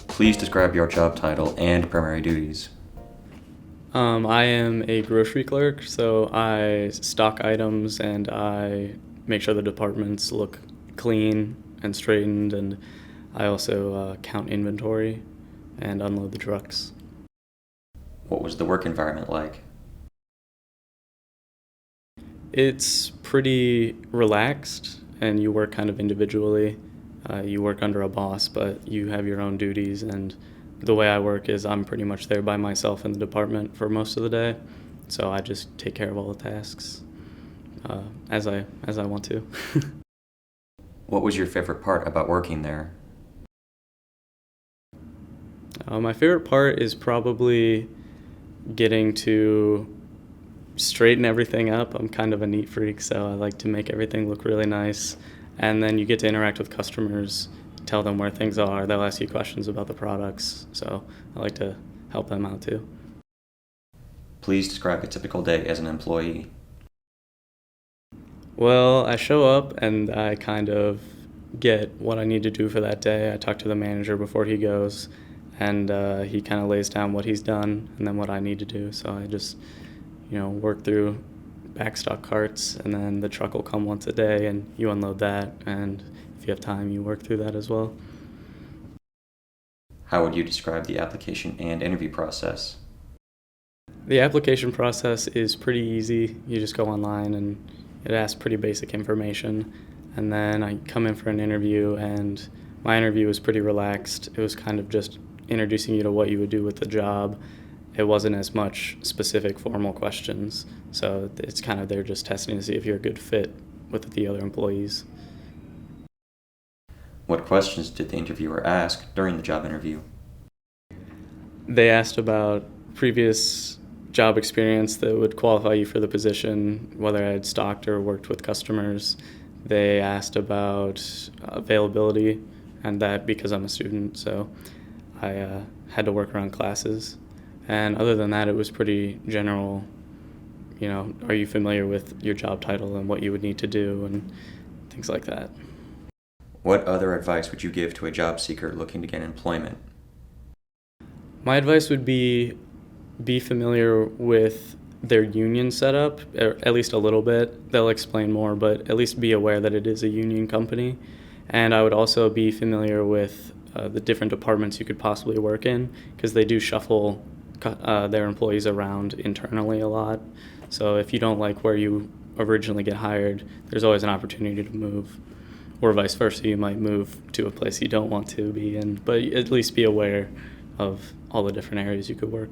Please describe your job title and primary duties. I am a grocery clerk, so I stock items and I make sure the departments look clean and straightened, and I also count inventory and unload the trucks. What was the work environment like? It's pretty relaxed, and you work kind of individually. You work under a boss, but you have your own duties, and the way I work is I'm pretty much there by myself in the department for most of the day, so I just take care of all the tasks as I want to. What was your favorite part about working there? My favorite part is probably getting to straighten everything up. I'm kind of a neat freak, so I like to make everything look really nice. And then you get to interact with customers, tell them where things are. They'll ask you questions about the products, so I like to help them out too. Please describe a typical day as an employee. Well, I show up and I kind of get what I need to do for that day. I talk to the manager before he goes, and he kind of lays down what he's done and then what I need to do. So I just, work through backstock carts, and then the truck will come once a day and you unload that, and if you have time you work through that as well. How would you describe the application and interview process? The application process is pretty easy. You just go online and it asks pretty basic information, and then I come in for an interview, and my interview was pretty relaxed. It was kind of just introducing you to what you would do with the job. It wasn't as much specific formal questions, so it's kind of they're just testing to see if you're a good fit with the other employees. What questions did the interviewer ask during the job interview? They asked about previous job experience that would qualify you for the position, whether I had stocked or worked with customers. They asked about availability, and that because I'm a student, so I had to work around classes. And other than that, it was pretty general. Are you familiar with your job title and what you would need to do and things like that. What other advice would you give to a job seeker looking to get employment? My advice would be familiar with their union setup, or at least a little bit. They'll explain more, but at least be aware that it is a union company. And I would also be familiar with the different departments you could possibly work in, because they do shuffle their employees around internally a lot. So if you don't like where you originally get hired, there's always an opportunity to move, or vice versa. You might move to a place you don't want to be in, but at least be aware of all the different areas you could work.